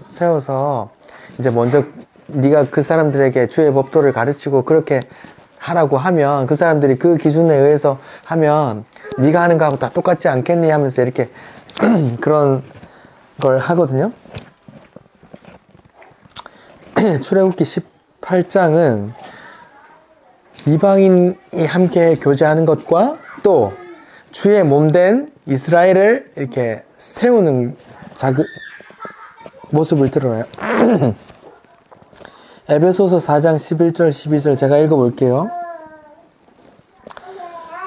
세워서 이제 먼저 네가 그 사람들에게 주의 법도를 가르치고 그렇게 하라고 하면 그 사람들이 그 기준에 의해서 하면 네가 하는 거하고 다 똑같지 않겠니 하면서 이렇게 그런 걸 하거든요. 출애굽기 18장은 이방인이 함께 교제하는 것과 또 주의 몸된 이스라엘을 이렇게 세우는 모습을 드러내요. 에베소서 4장 11절 12절 제가 읽어볼게요.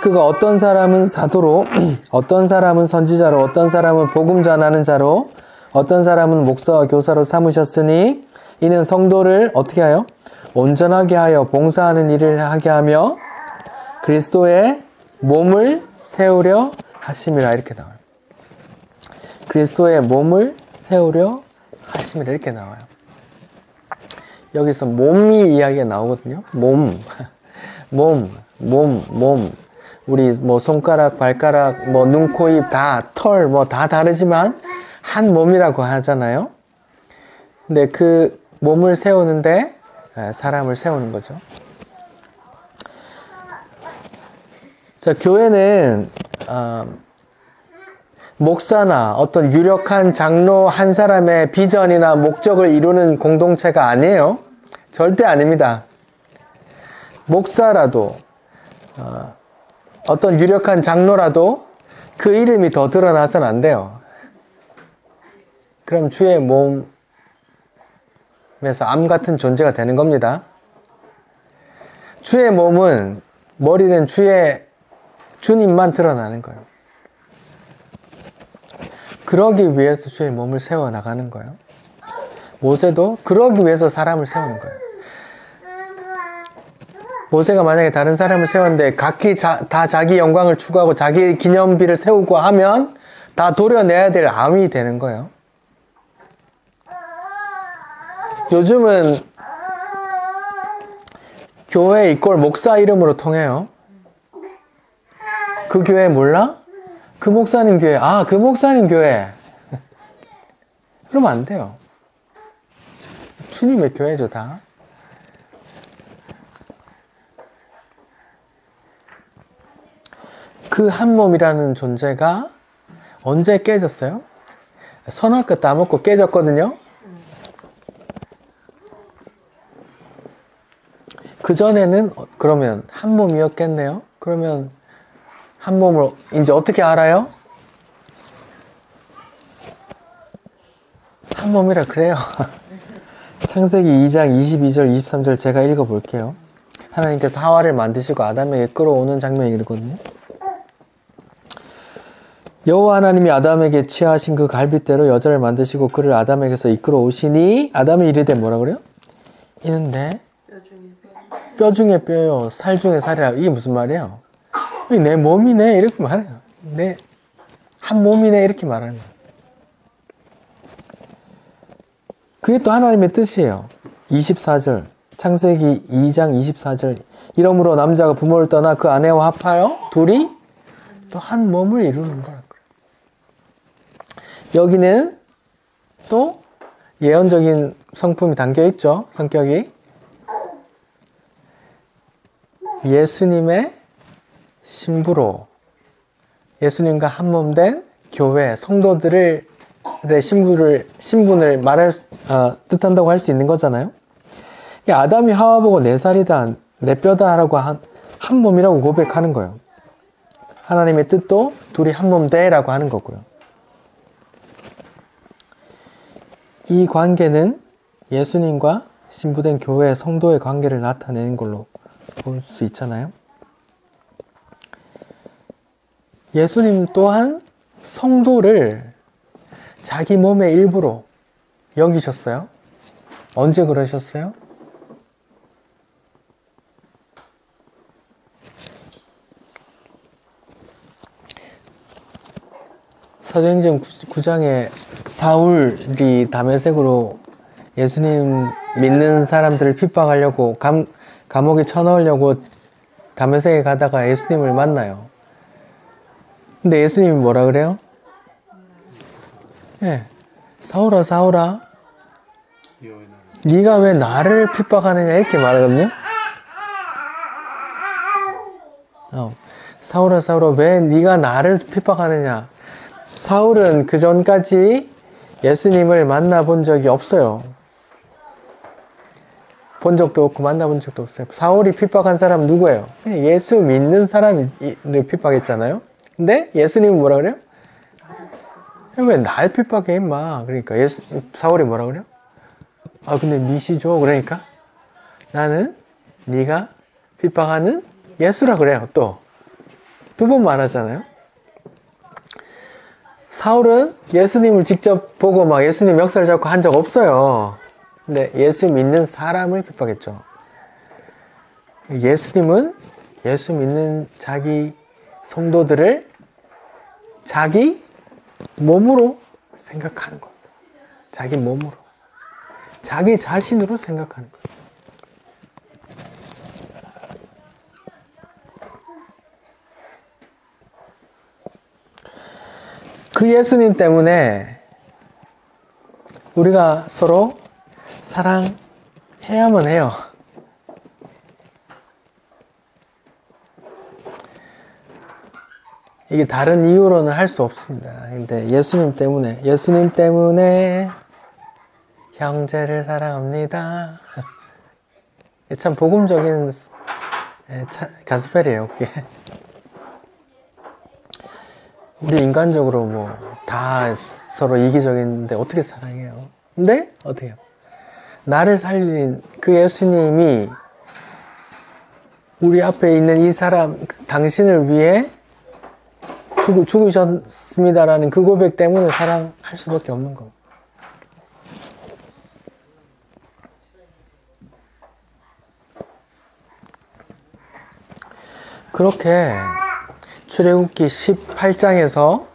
그가 어떤 사람은 사도로, 어떤 사람은 선지자로, 어떤 사람은 복음 전하는 자로, 어떤 사람은 목사와 교사로 삼으셨으니 이는 성도를 어떻게 하여? 온전하게 하여 봉사하는 일을 하게 하며 그리스도의 몸을 세우려 하심이라. 이렇게 나와요. 그리스도의 몸을 세우려 하심이라. 이렇게 나와요. 여기서 몸이 이야기가 나오거든요. 몸. 우리 뭐 손가락, 발가락, 뭐 눈, 코, 입 다, 털 뭐 다 다르지만 한 몸이라고 하잖아요. 근데 그 몸을 세우는데 사람을 세우는 거죠. 자, 교회는 목사나 어떤 유력한 장로 한 사람의 비전이나 목적을 이루는 공동체가 아니에요. 절대 아닙니다. 목사라도 어떤 유력한 장로라도 그 이름이 더 드러나서는 안 돼요. 그럼 주의 몸에서 암 같은 존재가 되는 겁니다. 주의 몸은 머리는 주님만 드러나는 거예요. 그러기 위해서 주의 몸을 세워나가는 거예요. 모세도 그러기 위해서 사람을 세우는 거예요. 모세가 만약에 다른 사람을 세웠는데 각기 다 자기 영광을 추구하고 자기 기념비를 세우고 하면 다 도려내야 될 암이 되는 거예요. 요즘은 교회 이꼴 목사 이름으로 통해요. 그 교회 몰라? 그 목사님 교회. 아, 그 목사님 교회. 그러면 안 돼요. 주님의 교회죠, 다. 그 한 몸이라는 존재가 언제 깨졌어요? 선악과 따먹고 깨졌거든요. 그전에는 그러면 한 몸이었겠네요. 그러면 한 몸을 이제 어떻게 알아요? 한 몸이라 그래요. 창세기 2장 22절 23절 제가 읽어볼게요. 하나님께서 하와를 만드시고 아담에게 끌어오는 장면이 이르거든요. 여호와 하나님이 아담에게 취하신 그 갈빗대로 여자를 만드시고 그를 아담에게서 이끌어 오시니 아담이 이르되 뭐라 그래요? 이는데 뼈 중에 뼈요 살 중에 살이라. 이게 무슨 말이에요? 내 몸이네 이렇게 말해요. 내 한 몸이네 이렇게 말하는 거예요. 그게 또 하나님의 뜻이에요. 24절 창세기 2장 24절 이러므로 남자가 부모를 떠나 그 아내와 합하여 둘이 또 한 몸을 이루는 거예요. 여기는 또 예언적인 성품이 담겨있죠. 성격이 예수님의 신부로 예수님과 한 몸 된 교회 성도들의 신분을 말할 뜻한다고 할 수 있는 거잖아요. 아담이 하와 보고 내 살이다 내 뼈다 라고 한 몸이라고 고백하는 거예요. 하나님의 뜻도 둘이 한 몸 되라고 하는 거고요. 이 관계는 예수님과 신부된 교회 성도의 관계를 나타내는 걸로 볼 수 있잖아요. 예수님 또한 성도를 자기 몸의 일부로 여기셨어요. 언제 그러셨어요? 사도행전 9장에 사울이 다메섹으로 예수님 믿는 사람들을 핍박하려고 감옥에 쳐넣으려고 다메섹에 가다가 예수님을 만나요. 근데 예수님이 뭐라 그래요? 네, 사울아 사울아 네가 왜 나를 핍박하느냐 이렇게 말하거든요. 사울아 사울아 왜 네가 나를 핍박하느냐. 사울은 그 전까지 예수님을 만나본 적이 없어요. 본 적도 없고 만나본 적도 없어요. 사울이 핍박한 사람 누구예요? 예수 믿는 사람을 핍박했잖아요. 근데 예수님은 뭐라 그래요? 왜 날 핍박해 임마. 그러니까 사울이 뭐라 그래요? 아 근데 미시죠. 그러니까 나는 네가 핍박하는 예수라 그래요. 또 두 번 말하잖아요. 사울은 예수님을 직접 보고 막 예수님 역사를 잡고 한 적 없어요. 근데 예수 믿는 사람을 핍박했죠. 예수님은 예수 믿는 자기 성도들을 자기 몸으로 생각하는 겁니다. 자기 몸으로. 자기 자신으로 생각하는 거예요. 그 예수님 때문에 우리가 서로 사랑해야만 해요. 이게 다른 이유로는 할 수 없습니다. 근데 예수님 때문에 형제를 사랑합니다. 참 복음적인 가스펠이에요, 그게. 우리 인간적으로 뭐 다 서로 이기적인데 어떻게 사랑해요? 근데 어떻게 해요? 나를 살린 그 예수님이 우리 앞에 있는 이 사람, 당신을 위해 죽으셨습니다라는 그 고백 때문에 사랑할 수밖에 없는 거고. 그렇게 출애굽기 18장에서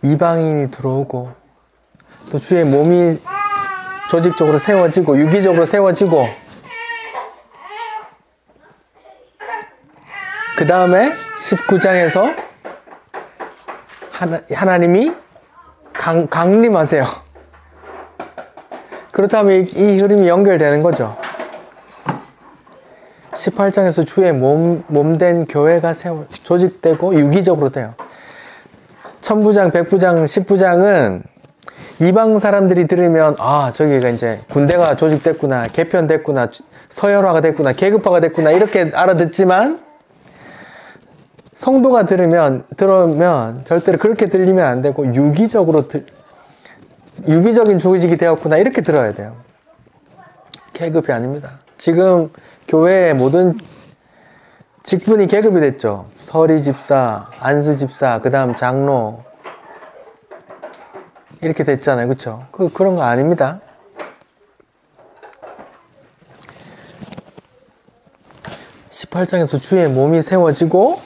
이방인이 들어오고 또 주의 몸이 조직적으로 세워지고 유기적으로 세워지고 그 다음에 19장에서 하나님이 강림하세요. 그렇다면 이 흐름이 연결되는 거죠. 18장에서 주의 몸된 교회가 조직되고 유기적으로 돼요. 천부장, 백부장, 십부장은 이방 사람들이 들으면 아 저기가 이제 군대가 조직됐구나, 개편됐구나, 서열화가 됐구나, 계급화가 됐구나 이렇게 알아듣지만 성도가 들으면 절대로 그렇게 들리면 안 되고 유기적인 조직이 되었구나 이렇게 들어야 돼요. 계급이 아닙니다. 지금 교회의 모든 직분이 계급이 됐죠. 서리 집사, 안수 집사, 그 다음 장로 이렇게 됐잖아요. 그쵸? 그런 거 아닙니다. (18장에서) 주의 몸이 세워지고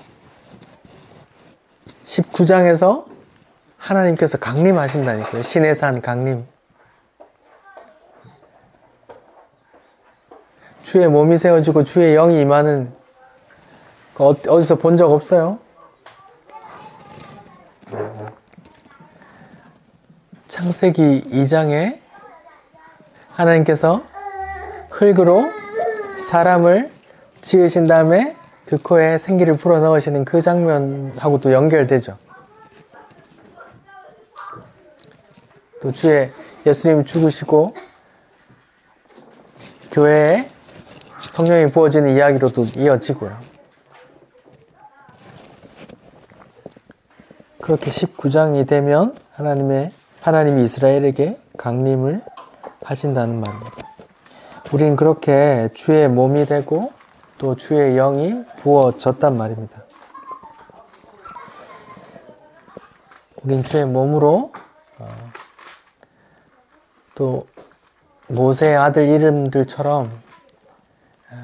19장에서 하나님께서 강림하신다니까요. 신의 산 강림. 주의 몸이 세워지고 주의 영이 임하는 어디서 본 적 없어요? 창세기 2장에 하나님께서 흙으로 사람을 지으신 다음에 그 코에 생기를 불어넣으시는 그 장면하고도 연결되죠. 또 주의 예수님이 죽으시고 교회에 성령이 부어지는 이야기로도 이어지고요. 그렇게 19장이 되면 하나님이 이스라엘에게 강림을 하신다는 말입니다. 우린 그렇게 주의 몸이 되고 또 주의 영이 부어졌단 말입니다. 우린 주의 몸으로 또 모세의 아들 이름들처럼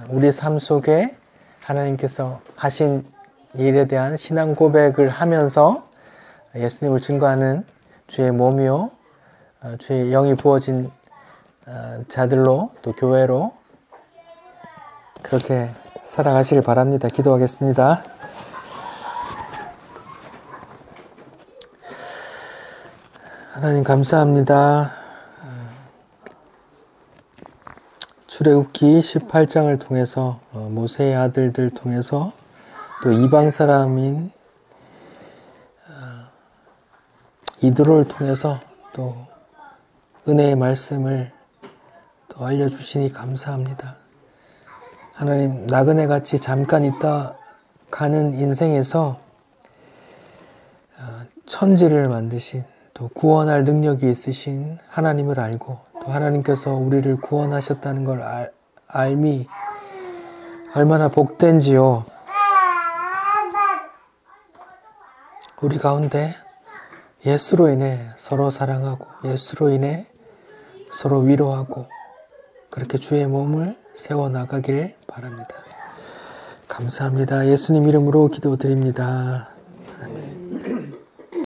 우리 삶 속에 하나님께서 하신 일에 대한 신앙 고백을 하면서 예수님을 증거하는 주의 몸이요 주의 영이 부어진 자들로 또 교회로 그렇게 살아가시길 바랍니다. 기도하겠습니다. 하나님 감사합니다. 출애굽기 18장을 통해서 모세의 아들들 통해서 또 이방 사람인 이드로를 통해서 또 은혜의 말씀을 또 알려주시니 감사합니다. 하나님 나그네같이 잠깐 있다 가는 인생에서 천지를 만드신 또 구원할 능력이 있으신 하나님을 알고 또 하나님께서 우리를 구원하셨다는 걸 알미 얼마나 복된지요. 우리 가운데 예수로 인해 서로 사랑하고 예수로 인해 서로 위로하고 그렇게 주의 몸을 세워나가길 바랍니다. 감사합니다. 예수님 이름으로 기도드립니다.